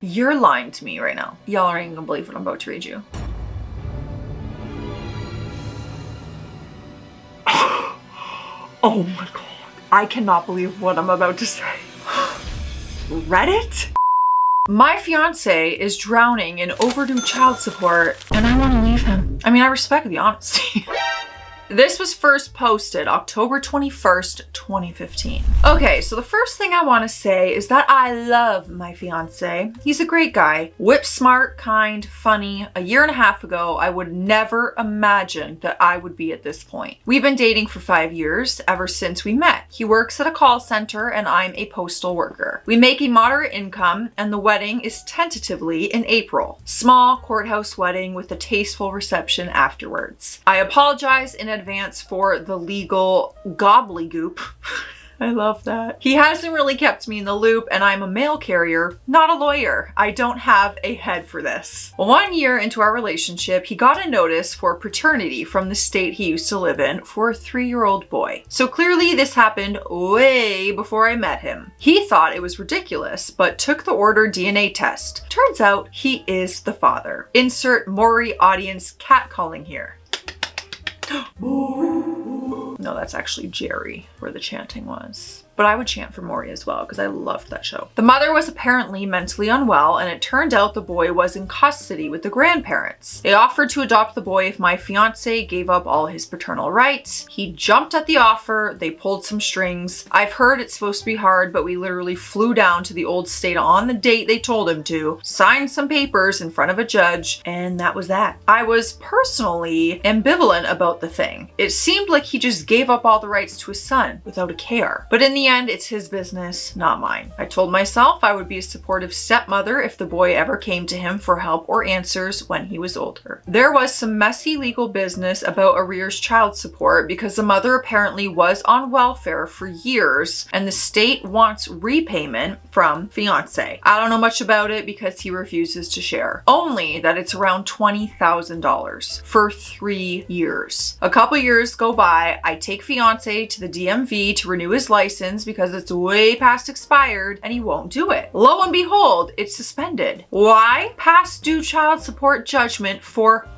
You're lying to me right now. Y'all aren't even gonna believe what I'm about to read you. Oh my god. I cannot believe what I'm about to say. Reddit? My fiance is drowning in overdue child support and I want to leave him. I mean, I respect the honesty. This was first posted October 21st, 2015. Okay, so the first thing I want to say is that I love my fiance. He's a great guy. Whip smart, kind, funny. A year and a half ago, I would never imagine that I would be at this point. We've been dating for 5 years, ever since we met. He works at a call center and I'm a postal worker. We make a moderate income and the wedding is tentatively in April. Small courthouse wedding with a tasteful reception afterwards. I apologize in advance for the legal gobbledygook. I love that. He hasn't really kept me in the loop and I'm a mail carrier, not a lawyer. I don't have a head for this. 1 year into our relationship, he got a notice for paternity from the state he used to live in for a 3-year-old boy. So clearly this happened way before I met him. He thought it was ridiculous, but took the ordered DNA test. Turns out he is the father. Insert Maury audience catcalling here. No, that's actually Jerry, where the chanting was. But I would chant for Maury as well because I loved that show. The mother was apparently mentally unwell and it turned out the boy was in custody with the grandparents. They offered to adopt the boy if my fiance gave up all his paternal rights. He jumped at the offer. They pulled some strings. I've heard it's supposed to be hard, but we literally flew down to the old state on the date they told him to, signed some papers in front of a judge, and that was that. I was personally ambivalent about the thing. It seemed like he just gave up all the rights to his son without a care. But in the end, it's his business, not mine. I told myself I would be a supportive stepmother if the boy ever came to him for help or answers when he was older. There was some messy legal business about arrears child support because the mother apparently was on welfare for years and the state wants repayment from fiance. I don't know much about it because he refuses to share. Only that it's around $20,000 for 3 years. A couple years go by, I take fiance to the DMV to renew his license because it's way past expired and he won't do it. Lo and behold, it's suspended. Why? Past due child support judgment for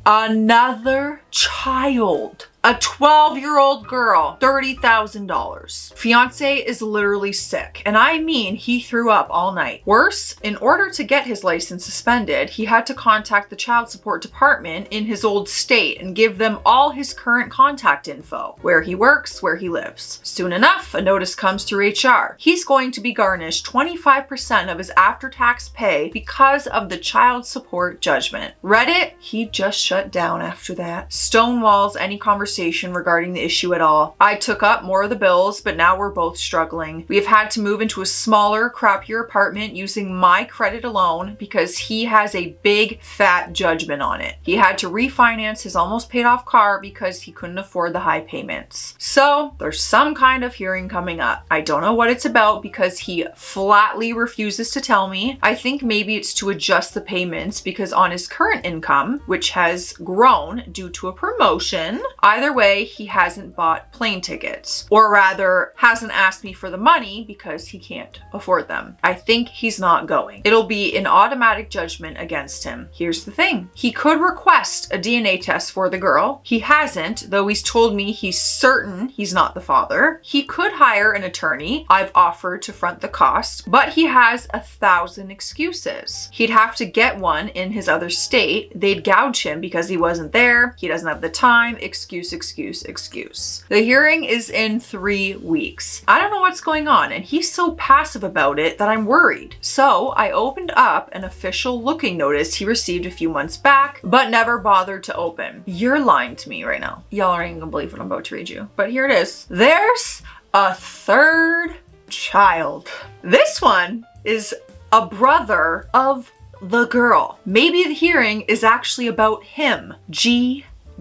another child. A 12-year-old girl, $30,000. Fiance is literally sick, and I mean he threw up all night. Worse, in order to get his license suspended, he had to contact the child support department in his old state and give them all his current contact info, where he works, where he lives. Soon enough, a notice comes through HR. He's going to be garnished 25% of his after-tax pay because of the child support judgment. Reddit, he just shut down after that. Stonewalls any conversation regarding the issue at all. I took up more of the bills, but now we're both struggling. We have had to move into a smaller, crappier apartment using my credit alone because he has a big fat judgment on it. He had to refinance his almost paid off car because he couldn't afford the high payments. So there's some kind of hearing coming up. I don't know what it's about because he flatly refuses to tell me. I think maybe it's to adjust the payments because on his current income, which has grown due to a promotion, either way, he hasn't bought plane tickets, or rather hasn't asked me for the money because he can't afford them. I think he's not going. It'll be an automatic judgment against him. Here's the thing. He could request a DNA test for the girl. He hasn't, though he's told me he's certain he's not the father. He could hire an attorney. I've offered to front the cost, but he has 1,000 excuses. He'd have to get one in his other state. They'd gouge him because he wasn't there. He doesn't have the time. Excuse. The hearing is in 3 weeks. I don't know what's going on, and he's so passive about it that I'm worried. So I opened up an official looking notice he received a few months back, but never bothered to open. You're lying to me right now. Y'all aren't even gonna believe what I'm about to read you. But here it is. There's a third child. This one is a brother of the girl. Maybe the hearing is actually about him.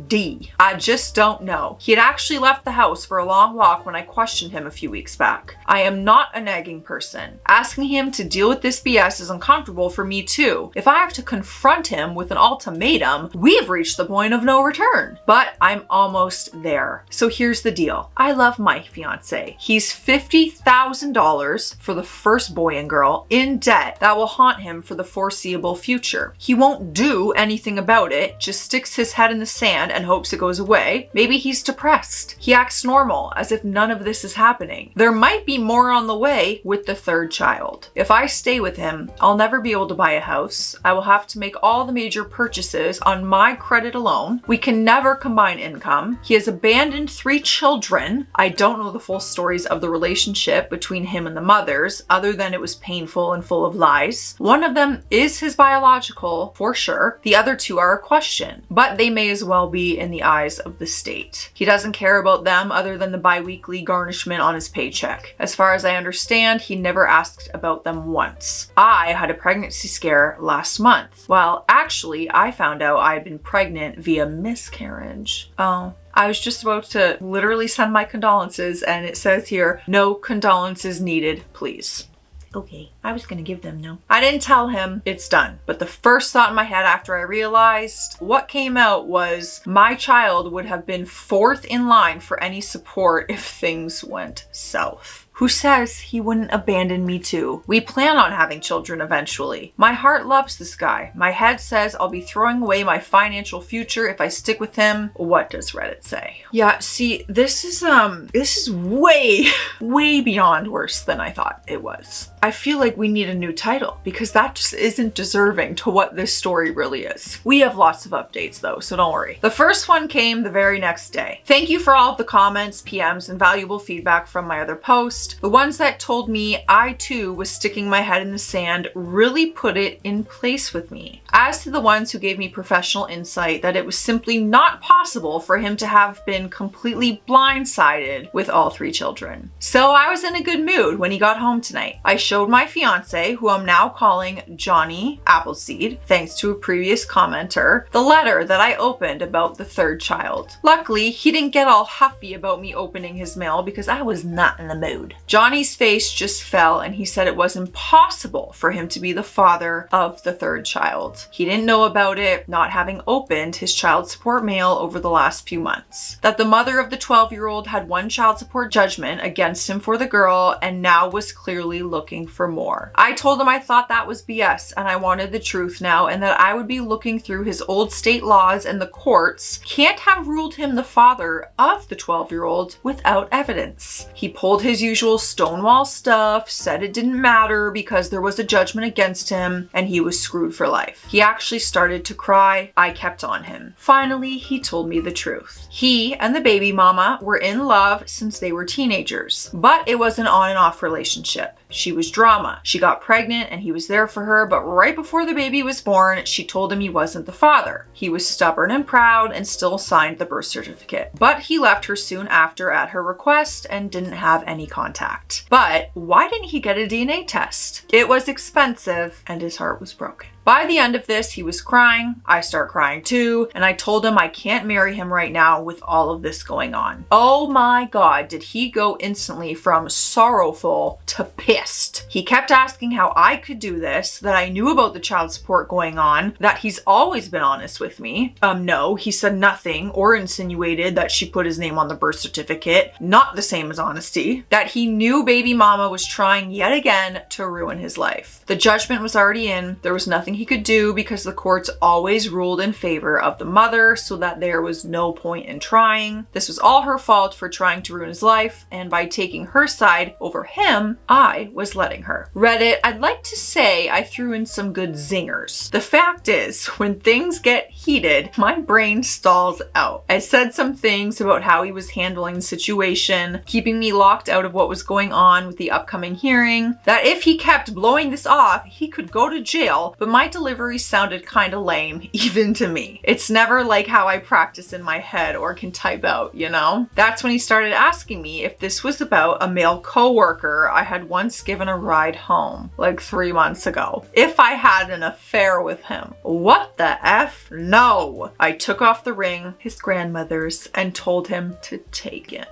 D. I just don't know. He had actually left the house for a long walk when I questioned him a few weeks back. I am not a nagging person. Asking him to deal with this BS is uncomfortable for me too. If I have to confront him with an ultimatum, we've reached the point of no return. But I'm almost there. So here's the deal. I love my fiance. He's $50,000 for the first boy and girl in debt that will haunt him for the foreseeable future. He won't do anything about it, just sticks his head in the sand and hopes it goes away. Maybe he's depressed. He acts normal, as if none of this is happening. There might be more on the way with the third child. If I stay with him, I'll never be able to buy a house. I will have to make all the major purchases on my credit alone. We can never combine income. He has abandoned 3 children. I don't know the full stories of the relationship between him and the mothers, other than it was painful and full of lies. One of them is his biological, for sure. The other 2 are a question, but they may as well be in the eyes of the state. He doesn't care about them other than the bi-weekly garnishment on his paycheck. As far as I understand, he never asked about them once. I had a pregnancy scare last month. Well, actually, I found out I had been pregnant via miscarriage. Oh. I was just about to literally send my condolences, and it says here, no condolences needed, please. Okay, I was gonna give them no. I didn't tell him it's done, but the first thought in my head after I realized what came out was my child would have been 4th in line for any support if things went south. Who says he wouldn't abandon me too? We plan on having children eventually. My heart loves this guy. My head says I'll be throwing away my financial future if I stick with him. What does Reddit say? Yeah, see, this is way beyond worse than I thought it was. I feel like we need a new title because that just isn't deserving to what this story really is. We have lots of updates though, so don't worry. The first one came the very next day. Thank you for all of the comments, PMs, and valuable feedback from my other post. The ones that told me I too was sticking my head in the sand really put it in place with me. As to the ones who gave me professional insight that it was simply not possible for him to have been completely blindsided with all 3 children. So I was in a good mood when he got home tonight. I showed my fiance, who I'm now calling Johnny Appleseed, thanks to a previous commenter, the letter that I opened about the 3rd child. Luckily, he didn't get all huffy about me opening his mail because I was not in the mood. Johnny's face just fell and he said it was impossible for him to be the father of the 3rd child. He didn't know about it, not having opened his child support mail over the last few months. That the mother of the 12-year-old had one child support judgment against him for the girl and now was clearly looking for more. I told him I thought that was BS and I wanted the truth now, and that I would be looking through his old state laws, and the courts can't have ruled him the father of the 12-year-old without evidence. He pulled his usual Stonewall stuff, said it didn't matter because there was a judgment against him and he was screwed for life. He actually started to cry. I kept on him. Finally, he told me the truth. He and the baby mama were in love since they were teenagers, but it was an on and off relationship. She was drama. She got pregnant and he was there for her, but right before the baby was born, she told him he wasn't the father. He was stubborn and proud and still signed the birth certificate. But he left her soon after at her request and didn't have any contact. But why didn't he get a DNA test? It was expensive and his heart was broken. By the end of this, he was crying. I start crying too, and I told him I can't marry him right now with all of this going on. Oh my God, did he go instantly from sorrowful to pissed. He kept asking how I could do this, that I knew about the child support going on, that he's always been honest with me. No, he said nothing or insinuated that she put his name on the birth certificate, not the same as honesty, that he knew baby mama was trying yet again to ruin his life. The judgment was already in. There was nothing he could do because the courts always ruled in favor of the mother, so that there was no point in trying. This was all her fault for trying to ruin his life, and by taking her side over him, I was letting her. Reddit, I'd like to say I threw in some good zingers. The fact is, when things get heated, my brain stalls out. I said some things about how he was handling the situation, keeping me locked out of what was going on with the upcoming hearing, that if he kept blowing this off, he could go to jail, but my my delivery sounded kinda lame, even to me. It's never like how I practice in my head or can type out, you know? That's when he started asking me if this was about a male coworker I had once given a ride home, like 3 months ago. If I had an affair with him. What the F? No! I took off the ring, his grandmother's, and told him to take it.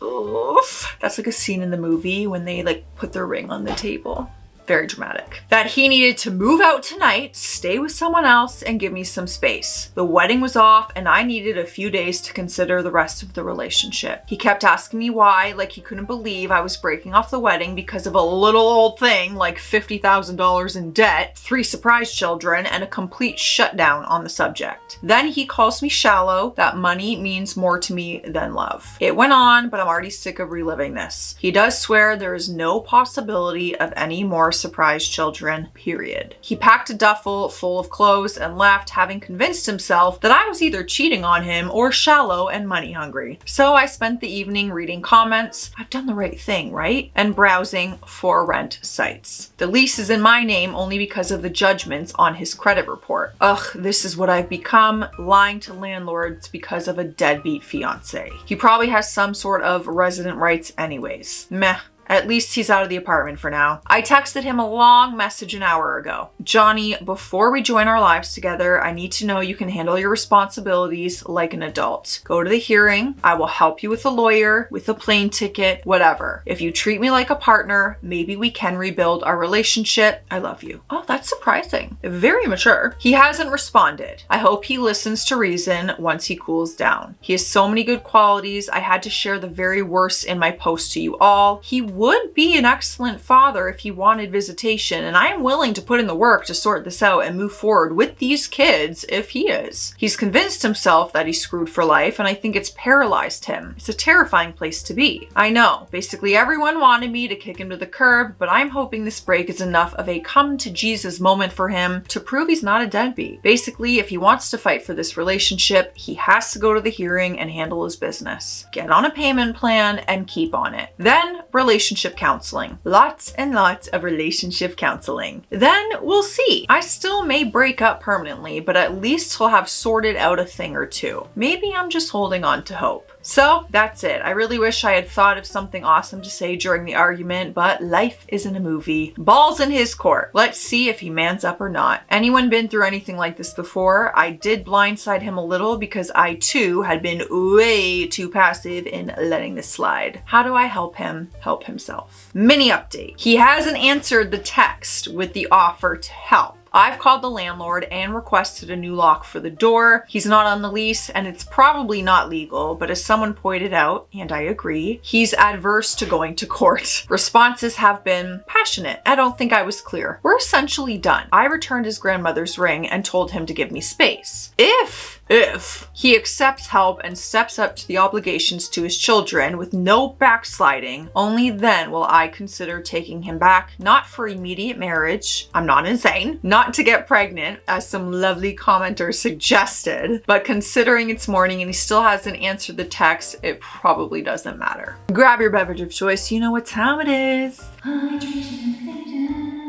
Oof. That's like a scene in the movie when they like put their ring on the table. Very dramatic. That he needed to move out tonight, stay with someone else, and give me some space. The wedding was off and I needed a few days to consider the rest of the relationship. He kept asking me why, like he couldn't believe I was breaking off the wedding because of a little old thing like $50,000 in debt, 3 surprise children, and a complete shutdown on the subject. Then he calls me shallow, that money means more to me than love. It went on, but I'm already sick of reliving this. He does swear there is no possibility of any more surprise children, period. He packed a duffel full of clothes and left, having convinced himself that I was either cheating on him or shallow and money hungry. So I spent the evening reading comments, I've done the right thing, right? And browsing for rent sites. The lease is in my name only because of the judgments on his credit report. Ugh, this is what I've become, lying to landlords because of a deadbeat fiance. He probably has some sort of resident rights anyways. Meh. At least he's out of the apartment for now. I texted him a long message an hour ago. Johnny, before we join our lives together, I need to know you can handle your responsibilities like an adult. Go to the hearing. I will help you with a lawyer, with a plane ticket, whatever. If you treat me like a partner, maybe we can rebuild our relationship. I love you. Oh, that's surprising. Very mature. He hasn't responded. I hope he listens to reason once he cools down. He has so many good qualities. I had to share the very worst in my post to you all. He would be an excellent father if he wanted visitation, and I am willing to put in the work to sort this out and move forward with these kids if he is. He's convinced himself that he's screwed for life, and I think it's paralyzed him. It's a terrifying place to be. I know, basically everyone wanted me to kick him to the curb, but I'm hoping this break is enough of a come to Jesus moment for him to prove he's not a deadbeat. Basically, if he wants to fight for this relationship, he has to go to the hearing and handle his business. Get on a payment plan and keep on it. Then, relationship counseling. Lots and lots of relationship counseling. Then we'll see. I still may break up permanently, but at least he'll have sorted out a thing or two. Maybe I'm just holding on to hope. So that's it. I really wish I had thought of something awesome to say during the argument, but life isn't a movie. Ball's in his court. Let's see if he mans up or not. Anyone been through anything like this before? I did blindside him a little because I too had been way too passive in letting this slide. How do I help him help himself? Mini update. He hasn't answered the text with the offer to help. I've called the landlord and requested a new lock for the door. He's not on the lease and it's probably not legal, but as someone pointed out, and I agree, he's adverse to going to court. Responses have been passionate. I don't think I was clear. We're essentially done. I returned his grandmother's ring and told him to give me space. If he accepts help and steps up to the obligations to his children with no backsliding, only then will I consider taking him back, not for immediate marriage, I'm not insane, not to get pregnant, as some lovely commenter suggested, but considering it's morning and he still hasn't answered the text, it probably doesn't matter. Grab your beverage of choice, you know what time it is.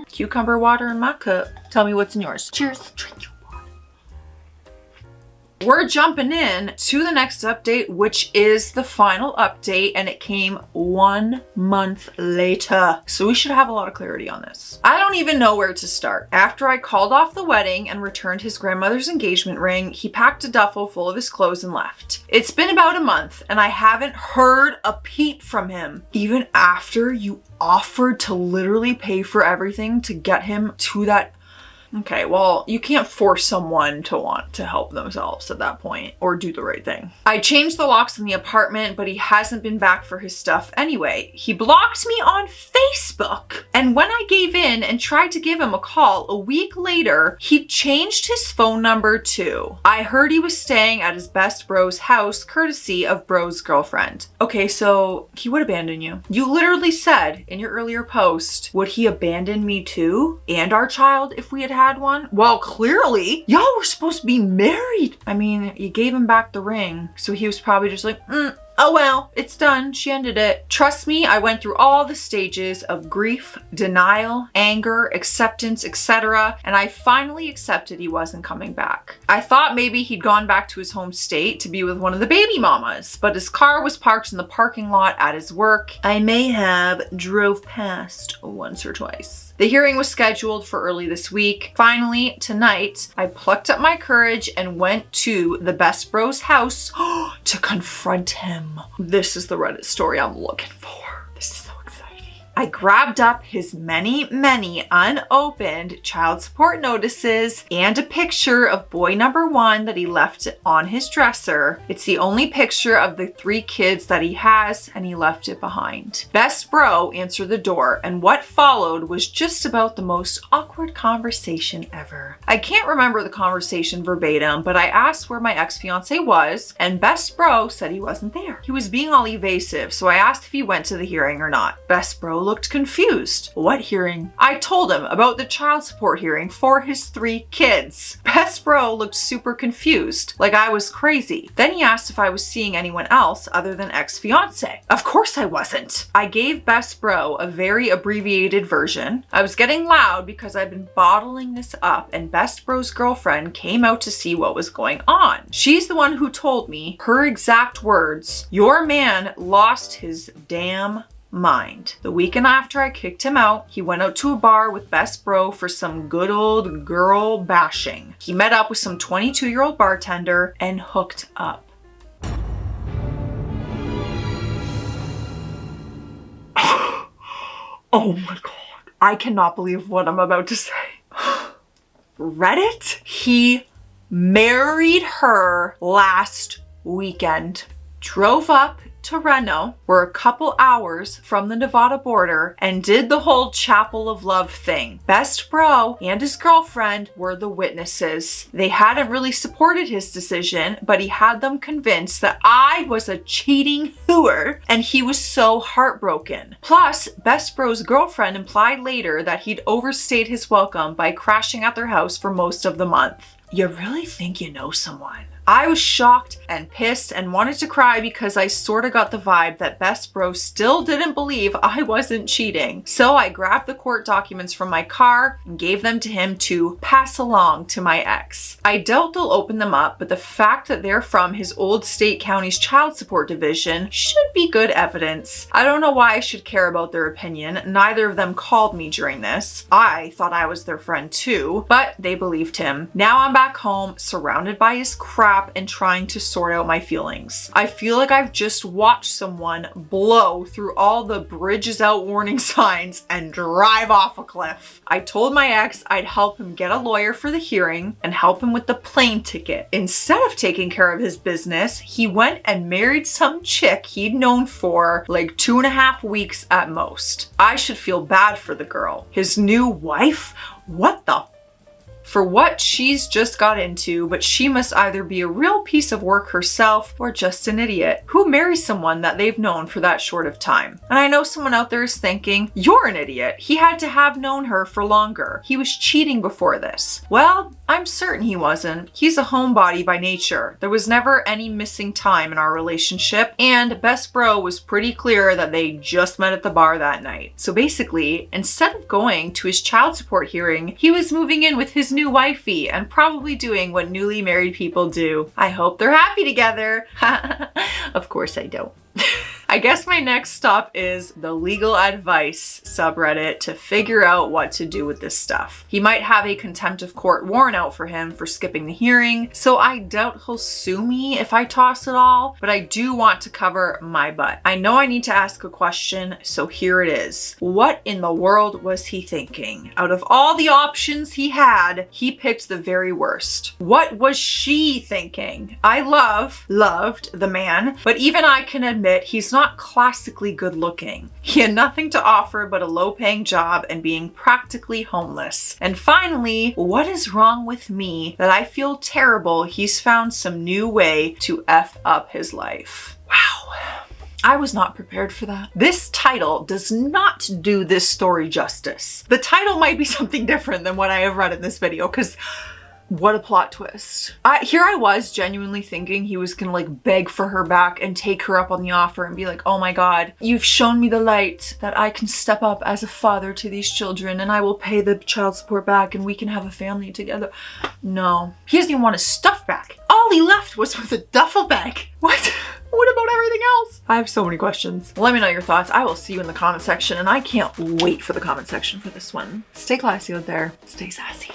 Cucumber water in my cup. Tell me what's in yours. Cheers. Drink your We're jumping in to the next update, which is the final update, and it came 1 month later. So we should have a lot of clarity on this. I don't even know where to start. After I called off the wedding and returned his grandmother's engagement ring, he packed a duffel full of his clothes and left. It's been about a month and I haven't heard a peep from him. Even after you offered to literally pay for everything to get him to that. Okay, well, you can't force someone to want to help themselves at that point or do the right thing. I changed the locks in the apartment, but he hasn't been back for his stuff anyway. He blocked me on Facebook. And when I gave in and tried to give him a call a week later, he changed his phone number too. I heard he was staying at his best bro's house, courtesy of bro's girlfriend. Okay, so he would abandon you. You literally said in your earlier post, would he abandon me too? And our child if we had one? Well, clearly, y'all were supposed to be married. I mean, you gave him back the ring, so he was probably just like, Oh well, it's done. She ended it. Trust me, I went through all the stages of grief, denial, anger, acceptance, etc. And I finally accepted he wasn't coming back. I thought maybe he'd gone back to his home state to be with one of the baby mamas, but his car was parked in the parking lot at his work. I may have drove past once or twice. The hearing was scheduled for early this week. Finally, tonight, I plucked up my courage and went to the best bro's house to confront him. This is the Reddit story I'm looking for. This is so exciting. I grabbed up his many, many unopened child support notices and a picture of boy number 1 that he left on his dresser. It's the only picture of the 3 kids that he has, and he left it behind. Best bro answered the door, and what followed was just about the most awkward conversation ever. I can't remember the conversation verbatim, but I asked where my ex-fiance was, and best bro said he wasn't there. He was being all evasive, so I asked if he went to the hearing or not. Best bro looked confused. What hearing? I told him about the child support hearing for his 3 kids. Best bro looked super confused, like I was crazy. Then he asked if I was seeing anyone else other than ex-fiance. Of course I wasn't. I gave best bro a very abbreviated version. I was getting loud because I've been bottling this up, and best bro's girlfriend came out to see what was going on. She's the one who told me her exact words, "Your man lost his damn mind." The weekend after I kicked him out, he went out to a bar with best bro for some good old girl bashing. He met up with some 22-year-old bartender and hooked up. Oh my God. I cannot believe what I'm about to say. Reddit? He married her last weekend. Drove up to Reno. We're a couple hours from the Nevada border and did the whole Chapel of Love thing. Best bro and his girlfriend were the witnesses. They hadn't really supported his decision, but he had them convinced that I was a cheating hooer, and he was so heartbroken. Plus, best bro's girlfriend implied later that he'd overstayed his welcome by crashing at their house for most of the month. You really think you know someone? I was shocked and pissed and wanted to cry because I sorta got the vibe that best bro still didn't believe I wasn't cheating. So I grabbed the court documents from my car and gave them to him to pass along to my ex. I doubt they'll open them up, but the fact that they're from his old state county's child support division should be good evidence. I don't know why I should care about their opinion. Neither of them called me during this. I thought I was their friend too, but they believed him. Now I'm back home, surrounded by his crap and trying to sort out my feelings. I feel like I've just watched someone blow through all the bridges out warning signs and drive off a cliff. I told my ex I'd help him get a lawyer for the hearing and help him with the plane ticket. Instead of taking care of his business, he went and married some chick he'd known for like 2.5 weeks at most. I should feel bad for the girl. His new wife? What the for what she's just got into, but she must either be a real piece of work herself or just an idiot. Who marries someone that they've known for that short of time? And I know someone out there is thinking, you're an idiot. He had to have known her for longer. He was cheating before this. Well, I'm certain he wasn't. He's a homebody by nature. There was never any missing time in our relationship, and best bro was pretty clear that they just met at the bar that night. So basically, instead of going to his child support hearing, he was moving in with his new wifey and probably doing what newly married people do. I hope they're happy together. Of course I don't. I guess my next stop is the legal advice subreddit to figure out what to do with this stuff. He might have a contempt of court warrant out for him for skipping the hearing, so I doubt he'll sue me if I toss it all, but I do want to cover my butt. I know I need to ask a question, so here it is. What in the world was he thinking? Out of all the options he had, he picked the very worst. What was she thinking? I loved the man, but even I can admit he's not classically good looking. He had nothing to offer but a low-paying job and being practically homeless. And finally, what is wrong with me that I feel terrible he's found some new way to F up his life? Wow. I was not prepared for that. This title does not do this story justice. The title might be something different than what I have read in this video because What a plot twist. Here I was genuinely thinking he was gonna like beg for her back and take her up on the offer and be like, oh my God, you've shown me the light that I can step up as a father to these children and I will pay the child support back and we can have a family together. No, he doesn't even want his stuff back. All he left was with a duffel bag. What? What about everything else? I have so many questions. Let me know your thoughts. I will see you in the comment section and I can't wait for the comment section for this one. Stay classy out there. Stay sassy.